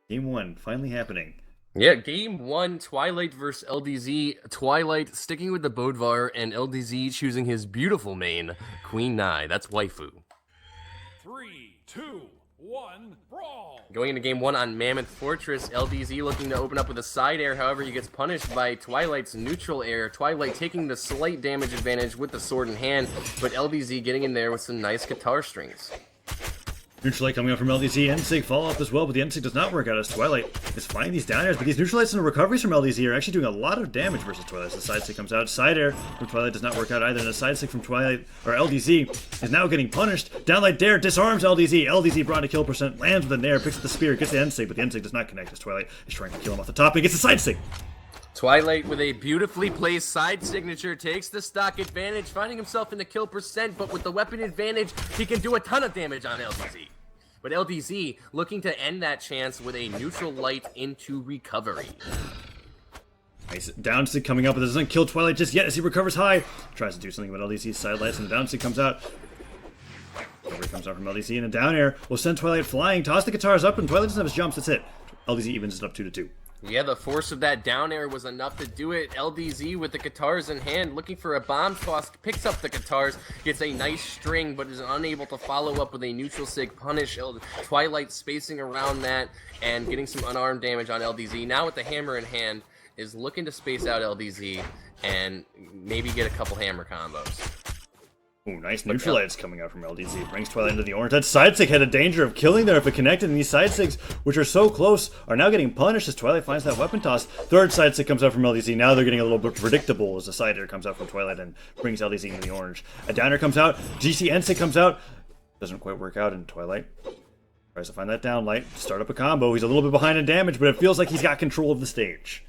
Game one, finally happening. Yeah, game one, Twilight versus LDZ. Twilight sticking with the Bodvar, and LDZ choosing his beautiful main, Queen Nai. That's waifu. 3, 2, 1, brawl! Going into game one on Mammoth Fortress, LDZ looking to open up with a side air. However, he gets punished by Twilight's neutral air. Twilight taking the slight damage advantage with the sword in hand, but LDZ getting in there with some nice guitar strings. Neutral Light coming up from LDZ. Nsig follow up as well, but the Nsig does not work out as Twilight is finding these down airs. But these neutral lights and the recoveries from LDZ are actually doing a lot of damage versus Twilight. So the side stick comes out. Side air from Twilight does not work out either. And the side stick from Twilight, or LDZ, is now getting punished. Downlight Dare disarms LDZ. LDZ brought to kill percent, lands with a nair, picks up the spear, gets the Nsig, but the Nsig does not connect as Twilight is trying to kill him off the top and gets the side stick. Twilight with a beautifully placed side signature takes the stock advantage, finding himself in the kill percent, but with the weapon advantage, he can do a ton of damage on LDZ. But LDZ looking to end that chance with a neutral light into recovery. Nice downstick coming up, but it doesn't kill Twilight just yet as he recovers high. Tries to do something, but LDZ side lights and the downstick comes out. Recovery comes out from LDZ and a down air will send Twilight flying. Toss the guitars up and Twilight doesn't have his jumps. That's it. LDZ evens it up 2-2. Yeah, the force of that down air was enough to do it. LDZ with the guitars in hand, looking for a bomb toss, picks up the guitars, gets a nice string, but is unable to follow up with a neutral sig punish. Twilight spacing around that and getting some unarmed damage on LDZ. Now with the hammer in hand, is looking to space out LDZ and maybe get a couple hammer combos. Ooh, nice neutral lights coming out from LDZ. Brings Twilight into the orange. That side stick had a danger of killing there if it connected, and these side sticks, which are so close, are now getting punished as Twilight finds that weapon toss. Third side stick comes out from LDZ. Now they're getting a little bit predictable as the side air comes out from Twilight and brings LDZ into the orange. A downer comes out. GCN6 comes out. Doesn't quite work out in Twilight. Tries to find that down light, start up a combo. He's a little bit behind in damage, but it feels like he's got control of the stage.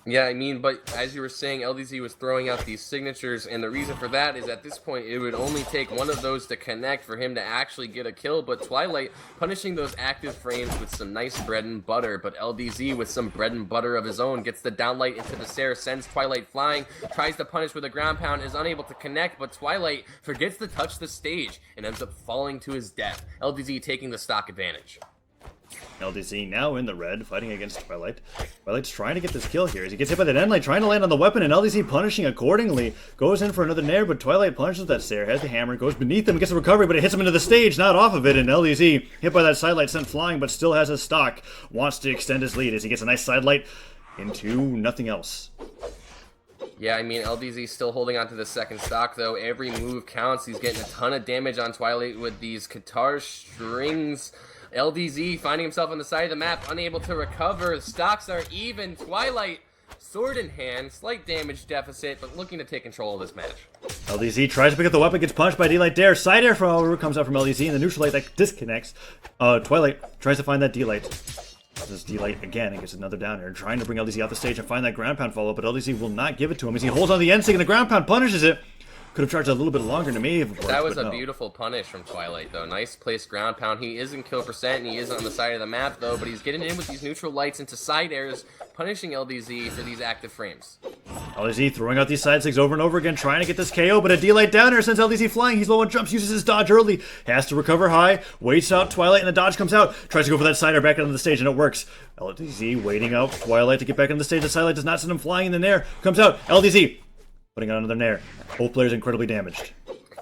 Yeah, I mean, but as you were saying, LDZ was throwing out these signatures, and the reason for that is at this point, it would only take one of those to connect for him to actually get a kill, but Twilight punishing those active frames with some nice bread and butter, but LDZ with some bread and butter of his own gets the downlight into the Sarah, sends Twilight flying, tries to punish with a ground pound, is unable to connect, but Twilight forgets to touch the stage and ends up falling to his death. LDZ taking the stock advantage. LDZ now in the red, fighting against Twilight. Twilight's trying to get this kill here as he gets hit by that end light, trying to land on the weapon, and LDZ punishing accordingly. Goes in for another nair, but Twilight punishes that Sarah, has the hammer, goes beneath him, gets a recovery, but it hits him into the stage, not off of it, and LDZ, hit by that side light, sent flying, but still has his stock. Wants to extend his lead as he gets a nice side light into nothing else. Yeah, I mean, LDZ still holding on to the second stock, though. Every move counts. He's getting a ton of damage on Twilight with these guitar strings. LDZ finding himself on the side of the map, unable to recover. Stocks are even. Twilight, sword in hand, slight damage deficit, but looking to take control of this match. LDZ tries to pick up the weapon, gets punched by D-Light Dare. Side air from Oliver comes out from LDZ, and the neutral light that disconnects. Twilight tries to find that D-Light. This is D-Light again and gets another down air, trying to bring LDZ off the stage and find that ground pound follow, but LDZ will not give it to him as he holds on the N-Sig and the ground pound punishes it. Could have charged a little bit longer and it may have worked, that was a no. beautiful punish from Twilight, though. Nice placed ground pound. He is in kill percent, and he is on the side of the map, though, but he's getting in with these neutral lights into side airs, punishing LDZ for these active frames. LDZ throwing out these side sticks over and over again, trying to get this KO, but a D-Light down air sends LDZ flying. He's low on jumps, uses his dodge early, has to recover high, waits out Twilight, and the dodge comes out. Tries to go for that side air back onto the stage, and it works. LDZ waiting out Twilight to get back on the stage. The side light does not send him flying in the nair. Comes out. LDZ putting on another nair. Both players incredibly damaged.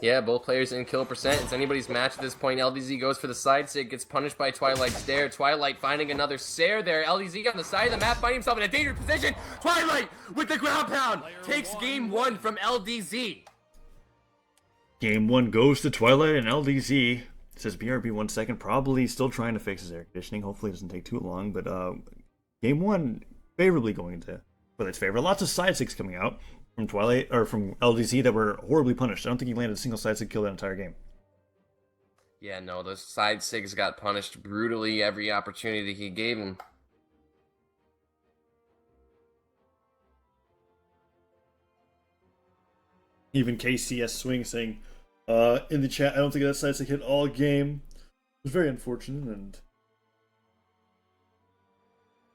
Yeah, both players in kill percent. It's anybody's match at this point. LDZ goes for the side sig, gets punished by Twilight's dare. Twilight finding another Sarah there. LDZ on the side of the map, finding himself in a dangerous position. Twilight with the ground pound takes game one from LDZ. Game one goes to Twilight and LDZ. It says BRB 1 second. Probably still trying to fix his air conditioning. Hopefully it doesn't take too long. But game one favorably going into Twilight's favor. Lots of side sticks coming out from Twilight or from LDZ that were horribly punished. I don't think he landed a single side stick kill that entire game. Yeah, no, those side sigs got punished brutally every opportunity he gave him. Even KCS Swing saying in the chat, I don't think that side stick hit all game. It was very unfortunate, and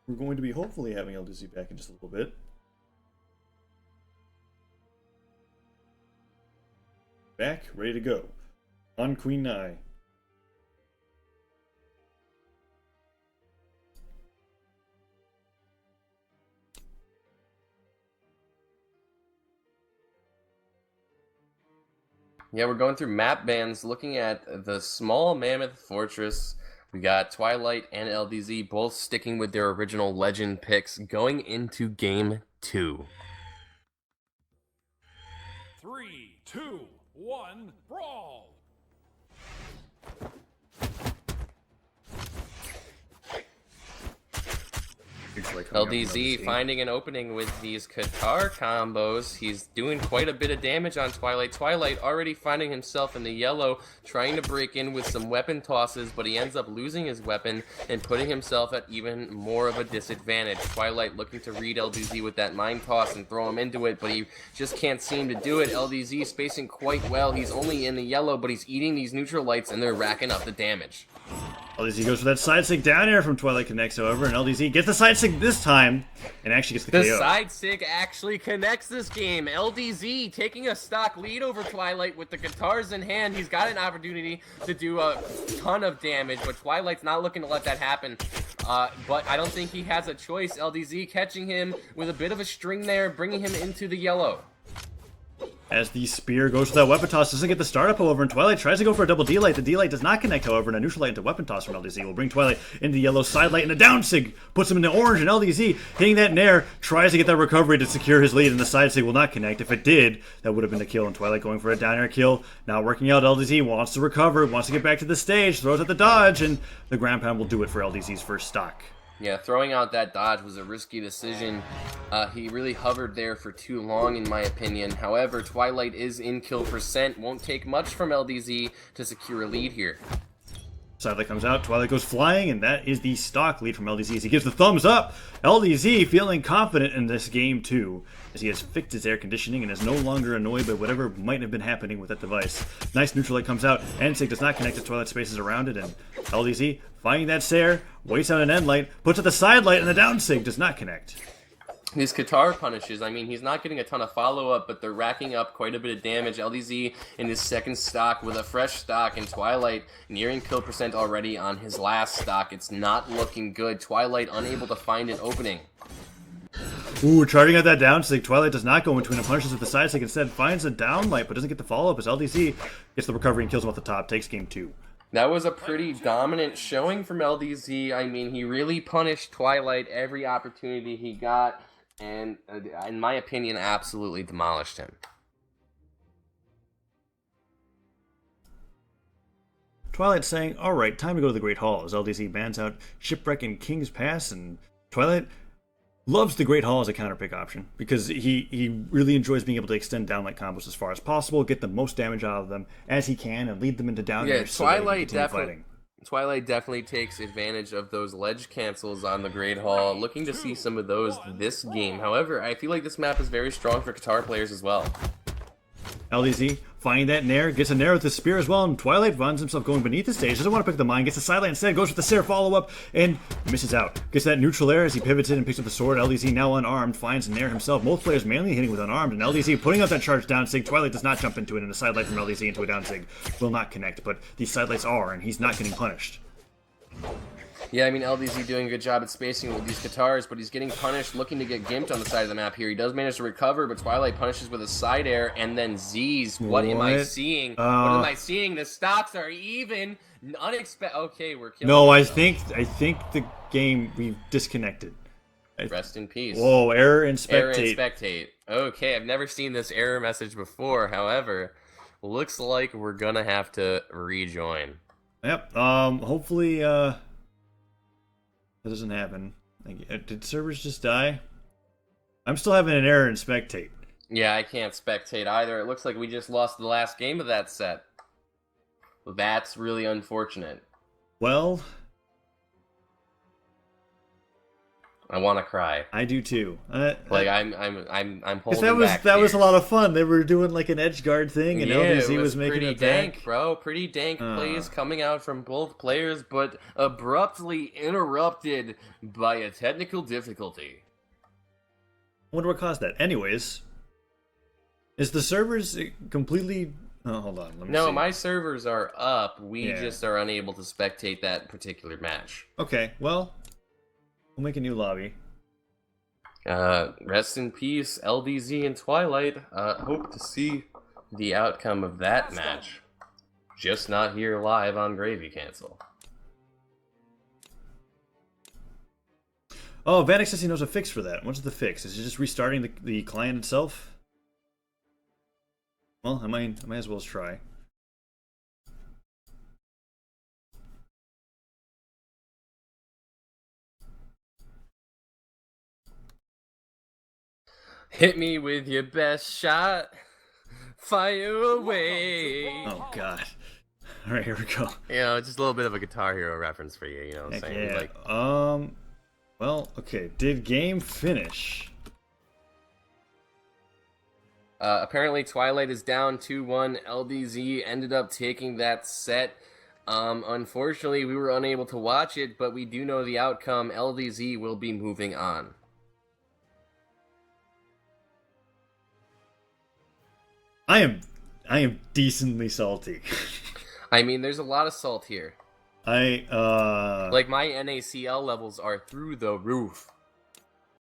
we're going to be hopefully having LDZ back in just a little bit. Back, ready to go. On Queen Nai. Yeah, we're going through map bans, looking at the small mammoth fortress. We got Twilight and LDZ both sticking with their original legend picks going into game 2. 3, 2, 1, brawl! LDZ finding an opening with these Qatar combos. He's doing quite a bit of damage on Twilight. Twilight already finding himself in the yellow, trying to break in with some weapon tosses, but he ends up losing his weapon and putting himself at even more of a disadvantage. Twilight looking to read LDZ with that mine toss and throw him into it, but he just can't seem to do it. LDZ spacing quite well. He's only in the yellow, but he's eating these neutral lights and they're racking up the damage. LDZ goes for that side sig down air from Twilight connects, however, and LDZ gets the side sig this time and actually gets the KO. The side sig actually connects this game. LDZ taking a stock lead over Twilight with the guitars in hand. He's got an opportunity to do a ton of damage, but Twilight's not looking to let that happen. But I don't think he has a choice. LDZ catching him with a bit of a string there, bringing him into the yellow. As the spear goes for that weapon toss, doesn't get the startup, however, and Twilight tries to go for a double D-light. The D-light does not connect, however, and a neutral light into weapon toss from LDZ will bring Twilight into the yellow side light, and a down sig puts him in the orange, and LDZ hitting that nair, tries to get that recovery to secure his lead, and the side sig will not connect. If it did, that would have been the kill, and Twilight going for a down air kill. Not working out, LDZ wants to recover, wants to get back to the stage, throws at the dodge, and the ground pound will do it for LDZ's first stock. Yeah, throwing out that dodge was a risky decision. He really hovered there for too long, in my opinion. However, Twilight is in kill percent. Won't take much from LDZ to secure a lead here. Sidelight comes out, Twilight goes flying, and that is the stock lead from LDZ as he gives the thumbs up. LDZ feeling confident in this game too, as he has fixed his air conditioning and is no longer annoyed by whatever might have been happening with that device. Nice neutral light comes out, N-Sig does not connect to Twilight spaces around it, and LDZ finding that Sair, waits out an end light, puts out the side light, and the down sig does not connect. These Qatar punishes, I mean, he's not getting a ton of follow-up, but they're racking up quite a bit of damage. LDZ in his second stock with a fresh stock, and Twilight nearing kill percent already on his last stock. It's not looking good. Twilight unable to find an opening. Ooh, charging out that down sig. Twilight does not go in between the punishes with the side sig. Instead, finds a down light, but doesn't get the follow-up as LDZ gets the recovery and kills him off the top. Takes game 2. That was a pretty dominant showing from LDZ. I mean, he really punished Twilight every opportunity he got, and in my opinion, absolutely demolished him. Twilight saying, alright, time to go to the Great Hall, as LDZ bans out Shipwreck and King's Pass, and Twilight loves the Great Hall as a counterpick option, because he really enjoys being able to extend downlight combos as far as possible, get the most damage out of them as he can, and lead them into down air so that he can continue fighting. Twilight definitely takes advantage of those ledge cancels on the Great Hall, looking to see some of those this game. However, I feel like this map is very strong for Qatar players as well. LDZ finding that nair, gets a nair with the spear as well, and Twilight finds himself going beneath the stage, doesn't want to pick the mine, gets the sideline instead, goes with the Sair follow-up, and misses out. Gets that neutral air as he pivots in and picks up the sword. LDZ now unarmed, finds nair himself. Both players mainly hitting with unarmed, and LDZ putting out that charge down sig. Twilight does not jump into it, and a sidelight from LDZ into a down sig will not connect, but these sidelights are, and he's not getting punished. Yeah, I mean, LDZ doing a good job at spacing with these Qatars, but he's getting punished, looking to get gimped on the side of the map here. He does manage to recover, but Twilight punishes with a side air, and then Z's. What am I seeing? What am I seeing? The stocks are even. Unexpected. Okay, we're killing. No, I think the game, we've disconnected. Rest in peace. Whoa, error in spectate. Error in spectate. Okay, I've never seen this error message before. However, looks like we're gonna have to rejoin. Yep. Hopefully, that doesn't happen. Did servers just die? I'm still having an error in spectate. Yeah, I can't spectate either. It looks like we just lost the last game of that set. That's really unfortunate. Well, I want to cry. I do too. I'm holding that was a lot of fun. They were doing like an edge guard thing, and LDZ was making pretty it back. dank, bro. Pretty dank plays coming out from both players, but abruptly interrupted by a technical difficulty. I wonder what caused that. Anyways, is the servers completely? Oh, hold on. Let me see. My servers are up. We just are unable to spectate that particular match. Okay, well, we'll make a new lobby. Rest in peace, LDZ and Twilight. Hope to see the outcome of that match. Just not here live on Gravy Cancel. Oh, VexX says he knows a fix for that. What's the fix? Is it just restarting the client itself? Well, I might as well try. Hit me with your best shot. Fire away. Oh, God. All right, here we go. You know, just a little bit of a Guitar Hero reference for you. You know what I'm saying? Yeah. Like, well, okay. Did game finish? apparently, Twilight is down 2-1. LDZ ended up taking that set. Unfortunately, we were unable to watch it, but we do know the outcome. LDZ will be moving on. I am decently salty. I mean, there's a lot of salt here. Like my NaCl levels are through the roof.